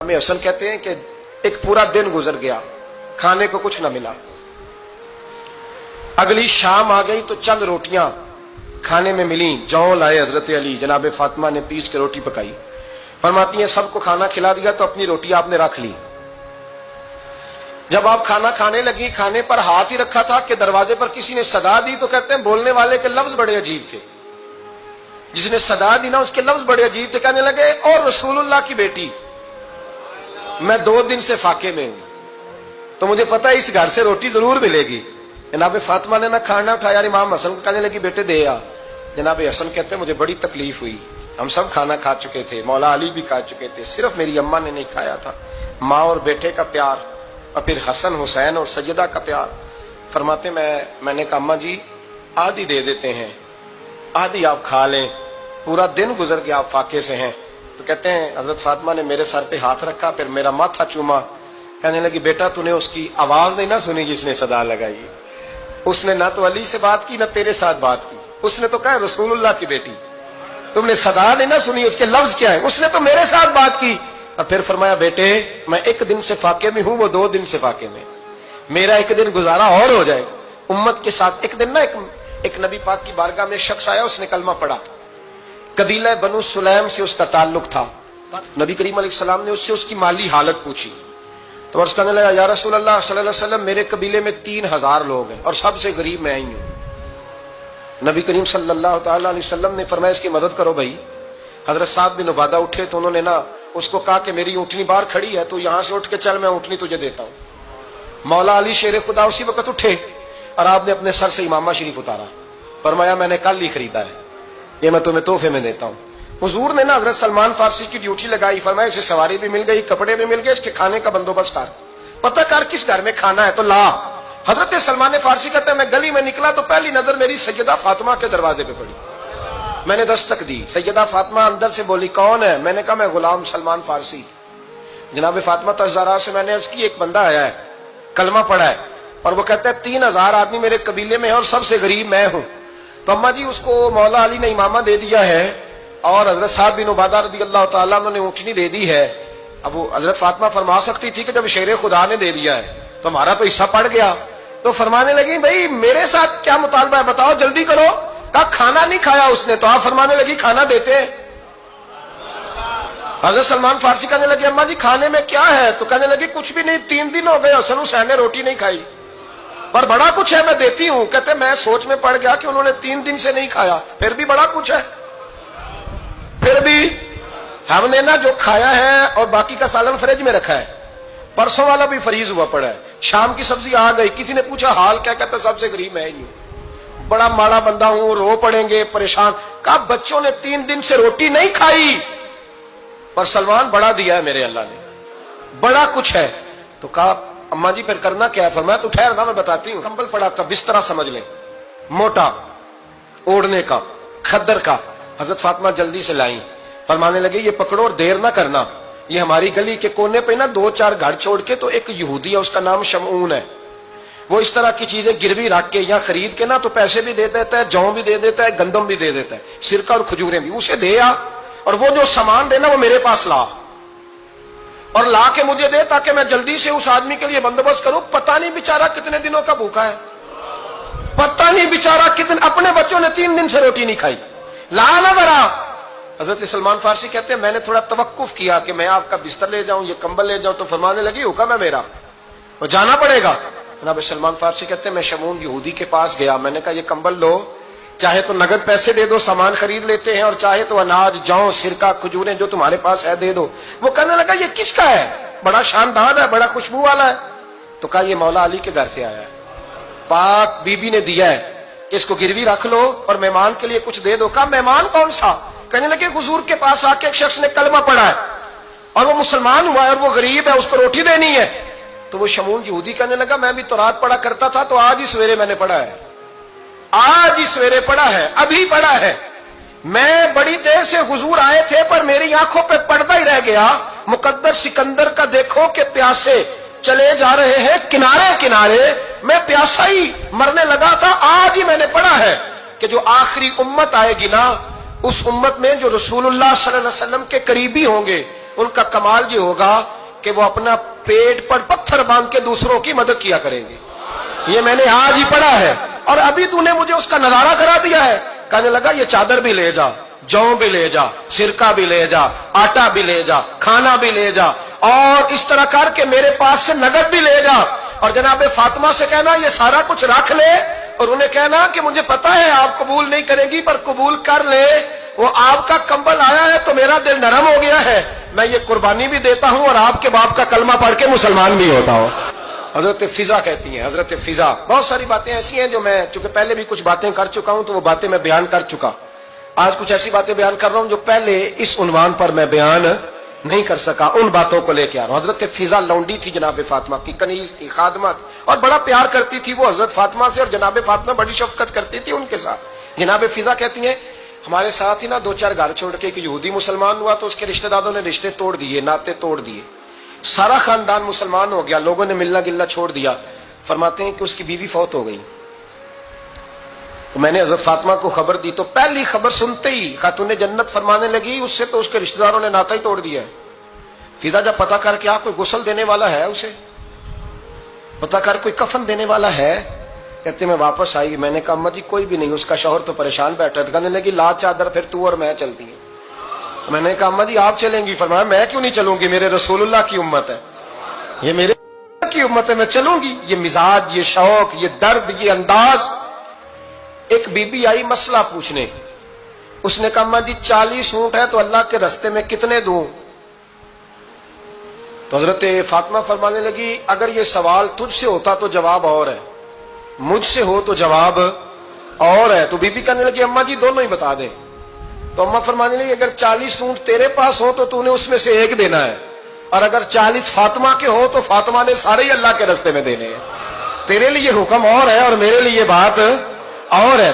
ہمیں اصل کہتے ہیں کہ ایک پورا دن گزر گیا، کھانے کو کچھ نہ ملا، اگلی شام آ گئی تو چند روٹیاں کھانے میں ملیں، جو لائے حضرت علی، جناب فاطمہ نے پیس کے روٹی پکائی، فرماتی ہیں سب کو کھانا کھلا دیا تو اپنی روٹی آپ نے رکھ لی۔ جب آپ کھانا کھانے لگی، کھانے پر ہاتھ ہی رکھا تھا کہ دروازے پر کسی نے صدا دی، تو کہتے ہیں بولنے والے کے لفظ بڑے عجیب تھے، جس نے صدا دی نا اس کے لفظ بڑے عجیب تھے، کہنے لگے اور رسول اللہ کی بیٹی، میں 2 دن سے فاقے میں ہوں، تو مجھے پتا ہے اس گھر سے روٹی ضرور ملے گی۔ جناب فاطمہ نے نہ کھانا اٹھایا، امام حسن کو کہنے لگی بیٹے دے آ۔ جناب حسن کہتے ہیں مجھے بڑی تکلیف ہوئی، ہم سب کھانا کھا چکے تھے، مولا علی بھی کھا چکے تھے، صرف میری اماں نے نہیں کھایا تھا۔ ماں اور بیٹے کا پیار، اور پھر حسن حسین اور سیدہ کا پیار۔ فرماتے میں نے کہا اماں جی آدھی دے دیتے ہیں، آدھی آپ کھا لیں، پورا دن گزر گیا آپ فاقے سے ہیں۔ تو کہتے ہیں حضرت فاطمہ نے میرے سر پہ ہاتھ رکھا، پھر میرا ماتھا چوما، کہنے لگی بیٹا تو نے اس کی آواز نہیں نہ سنی جس نے صدا لگائی، اس نے نہ تو علی سے بات کی نہ تیرے ساتھ بات کی، اس نے تو کہا رسول اللہ کی بیٹی، تم نے صدا نہیں نہ سنی، اس کے لفظ کیا ہے، اس نے تو میرے ساتھ بات کی۔ اور پھر فرمایا بیٹے میں 1 دن سے فاقے میں ہوں، وہ 2 دن سے فاقے میں، میرا 1 دن گزارا اور ہو جائے گا امت کے ساتھ۔ ایک دن نا ایک نبی پاک کی بارگاہ میں شخص آیا، اس نے کلمہ پڑھا، قبیلہ بنو سلیم سے اس کا تعلق تھا۔ نبی کریم علیہ السلام نے اس سے اس کی مالی حالت پوچھی، تو عرض کرنے لگا یا رسول اللہ صلی اللہ علیہ وسلم میرے قبیلے میں 3000 لوگ ہیں اور سب سے غریب میں ہی ہوں۔ نبی کریم صلی اللہ تعالی علیہ وسلم نے فرمایا اس کی مدد کرو بھائی۔ حضرت سعد بن عبادہ اٹھے تو انہوں نے نا اس کو کہا کہ میری اونٹنی باہر کھڑی ہے، تو یہاں سے اٹھ کے چل، میں اونٹنی تجھے دیتا ہوں۔ مولا علی شیر خدا اسی وقت اٹھے اور آپ نے اپنے سر سے امامہ شریف اتارا، فرمایا میں نے کل ہی خریدا ہے، یہ میں تمہیں تحفے میں دیتا ہوں۔ حضور نے نا حضرت سلمان فارسی کی ڈیوٹی لگائی، فرمایا اسے سواری بھی مل گئی، کپڑے بھی مل گئے، اس کے کھانے کا بندوبست کر، پتہ کر کس گھر میں کھانا ہے تو لا۔ حضرت سلمان فارسی کہتے ہیں میں گلی میں نکلا تو پہلی نظر میری سیدہ فاطمہ کے دروازے پہ پڑی، میں نے دستک دی، سیدہ فاطمہ اندر سے بولی کون ہے؟ میں نے کہا میں غلام سلمان فارسی۔ جناب فاطمہ الزہرا سے میں نے عرض کی ایک بندہ آیا ہے، کلمہ پڑھا ہے، اور وہ کہتا ہے 3000 آدمی میرے قبیلے میں ہے اور سب سے غریب میں ہوں۔ تو اماں جی اس کو مولا علی نے امامہ دے دیا ہے اور حضرت سعد بن عبادہ رضی اللہ تعالیٰ عنہ نے اونٹنی دے دی ہے۔ اب وہ حضرت فاطمہ فرما سکتی تھی کہ جب شیر خدا نے دے دیا ہے تو ہمارا تو حصہ پڑ گیا، تو فرمانے لگی بھائی میرے ساتھ کیا مطالبہ ہے بتاؤ جلدی کرو۔ کہا کھانا نہیں کھایا اس نے، تو آپ فرمانے لگی کھانا دیتے ہیں۔ حضرت سلمان فارسی کہنے لگے اماں جی کھانے میں کیا ہے؟ تو کہنے لگی کچھ بھی نہیں، 3 دن ہو گئے حسن حسین نے روٹی نہیں کھائی، پر بڑا کچھ ہے میں دیتی ہوں۔ کہتے میں سوچ میں پڑ گیا کہ انہوں نے 3 دن سے نہیں کھایا، پھر بھی بڑا کچھ ہے، پھر بھی ہم نے نا جو کھایا ہے اور باقی کا سالن فریج میں رکھا ہے، پرسوں والا بھی فریز ہوا پڑا ہے، شام کی سبزی آ گئی۔ کسی نے پوچھا حال کیا؟ کہتا سب سے غریب میں ہی ہوں، بڑا ماڑا بندہ ہوں، رو پڑیں گے پریشان۔ کہا بچوں نے 3 دن سے روٹی نہیں کھائی، پر سلمان بڑا دیا ہے میرے اللہ نے، بڑا کچھ ہے۔ تو کہا اماں جی پھر کرنا کیا ہے؟ فرمایا تو ٹھہر نا میں بتاتی ہوں۔ کمبل پڑا تھا، بسترا سمجھ لیں، موٹا اوڑھنے کا، کھدر کا۔ حضرت فاطمہ جلدی سے لائیں، فرمانے لگے یہ پکڑو اور دیر نہ کرنا، یہ ہماری گلی کے کونے پہ نا 2-4 گھر چھوڑ کے تو ایک یہودی ہے، اس کا نام شمعون ہے، وہ اس طرح کی چیزیں گروی رکھ کے یا خرید کے نا تو پیسے بھی دے دیتا ہے، جوں بھی دے دیتا ہے، گندم بھی دے دیتا ہے، سرکہ اور کھجوریں بھی، اسے دے آ، اور وہ جو سامان دینا وہ میرے پاس لا، اور لا کے مجھے دے تاکہ میں جلدی سے اس آدمی کے لیے بندوبست کروں۔ پتہ نہیں بیچارہ کتنے دنوں کا بھوکا ہے، پتہ نہیں بیچارہ کتنے، اپنے بچوں نے 3 دن سے روٹی نہیں کھائی، لا نہ ذرا۔ حضرت سلمان فارسی کہتے ہیں میں نے تھوڑا توقف کیا کہ میں آپ کا بستر لے جاؤں، یہ کمبل لے جاؤں، تو فرمانے لگی حکم ہے میرا، وہ جانا پڑے گا۔ جناب سلمان فارسی کہتے ہیں میں شمعون یہودی کے پاس گیا، میں نے کہا یہ کمبل لو، چاہے تو نگد پیسے دے دو سامان خرید لیتے ہیں، اور چاہے تو اناج جوں سرکہ کھجوریں جو تمہارے پاس ہے دے دو۔ وہ کہنے لگا یہ کس کا ہے؟ بڑا شاندار ہے، بڑا خوشبو والا ہے۔ تو کہا یہ مولا علی کے گھر سے آیا ہے، پاک بی بی نے دیا ہے، اس کو گروی رکھ لو اور مہمان کے لیے کچھ دے دو۔ کہا مہمان کون سا؟ کہنے لگے حضور کے پاس آ کے ایک شخص نے کلمہ پڑھا ہے اور وہ مسلمان ہوا ہے اور وہ غریب ہے، اس کو روٹی دینی ہے۔ تو وہ شمعون یہودی کہنے لگا میں بھی تو رات پڑھا کرتا تھا، تو آج ہی سویرے میں نے پڑھا ہے، آج ہی سویرے پڑھا ہے، ابھی پڑھا ہے، میں بڑی دیر سے حضور آئے تھے پر میری آنکھوں پہ پردہ ہی رہ گیا، مقدر سکندر کا دیکھو کہ پیاسے چلے جا رہے ہیں کنارے کنارے، میں پیاسا ہی مرنے لگا تھا، آج ہی میں نے پڑھا ہے کہ جو آخری امت آئے گی نا، اس امت میں جو رسول اللہ صلی اللہ علیہ وسلم کے قریبی ہوں گے ان کا کمال یہ ہوگا کہ وہ اپنا پیٹ پر پتھر باندھ کے دوسروں کی مدد کیا کریں گے. یہ میں نے آج ہی پڑھا ہے اور ابھی تو نے مجھے اس کا نظارہ کرا دیا ہے. کہنے لگا یہ چادر بھی لے جا, جو بھی لے جا, سرکہ بھی لے جا, آٹا بھی لے جا, کھانا بھی لے جا, اور اس طرح کر کے میرے پاس سے نقد بھی لے جا, اور جناب فاطمہ سے کہنا یہ سارا کچھ رکھ لے, اور انہیں کہنا کہ مجھے پتا ہے آپ قبول نہیں کریں گی پر قبول کر لے, وہ آپ کا کمبل آیا ہے تو میرا دل نرم ہو گیا ہے, میں یہ قربانی بھی دیتا ہوں اور آپ کے باپ کا کلمہ پڑھ کے مسلمان بھی ہوتا ہوں. حضرت فضا کہتی ہیں, حضرت فضا. بہت ساری باتیں ایسی ہیں جو میں چونکہ پہلے بھی کچھ باتیں کر چکا ہوں تو وہ باتیں میں بیان کر چکا. آج کچھ ایسی باتیں بیان کر رہا ہوں جو پہلے اس عنوان پر میں بیان نہیں کر سکا, ان باتوں کو لے کے آ رہا ہوں. حضرت فضا لونڈی تھی جناب فاطمہ کی, کنیز تھی, خادمہ تھی, اور بڑا پیار کرتی تھی وہ حضرت فاطمہ سے, اور جناب فاطمہ بڑی شفقت کرتی تھی ان کے ساتھ. جناب فضا کہتی ہیں ہمارے ساتھ ہی نا 2-4 گھر چھوڑ کے ایک یہودی مسلمان ہوا تو اس کے رشتہ داروں نے رشتے توڑ دیے, ناطے توڑ دیے, سارا خاندان مسلمان ہو گیا, لوگوں نے ملنا گلنا چھوڑ دیا. فرماتے ہیں کہ اس کی بیوی فوت ہو گئی. تو میں نے حضرت فاطمہ کو خبر دی تو پہلی خبر سنتے ہی خاتون جنت فرمانے لگی اس سے تو اس کے رشتہ داروں نے ناطا ہی توڑ دیا ہے. فضا جب پتا کر کے کوئی غسل دینے والا ہے, اسے پتا کر کوئی کفن دینے والا ہے, کہتے میں واپس آئی. میں نے کہا اما جی کوئی بھی نہیں, اس کا شوہر تو پریشان بیٹھا ہے. کہنے لگی لا چادر پھر تو اور میں چلتی ہیں. میں نے کہا اما جی آپ چلیں گی؟ فرمایا میں کیوں نہیں چلوں گی, میرے رسول اللہ کی امت ہے, یہ میرے کی امت ہے, میں چلوں گی. یہ مزاج, یہ شوق, یہ درد, یہ انداز. ایک بی بی آئی مسئلہ پوچھنے, اس نے کہا اما جی 40 اونٹ ہے تو اللہ کے رستے میں کتنے دوں؟ تو حضرت فاطمہ فرمانے لگی اگر یہ سوال تجھ سے ہوتا تو جواب اور ہے, مجھ سے ہو تو جواب اور ہے. تو بی بی کہنے لگی اما جی دونوں ہی بتا دیں. تو اما فرمانے لگی اگر 40 اونٹ تیرے پاس ہو تو نے اس میں سے ایک دینا ہے, اور اگر 40 فاطمہ کے ہو تو فاطمہ نے سارے ہی اللہ کے رستے میں دینے ہیں. تیرے لیے حکم اور ہے اور میرے لیے بات اور ہے.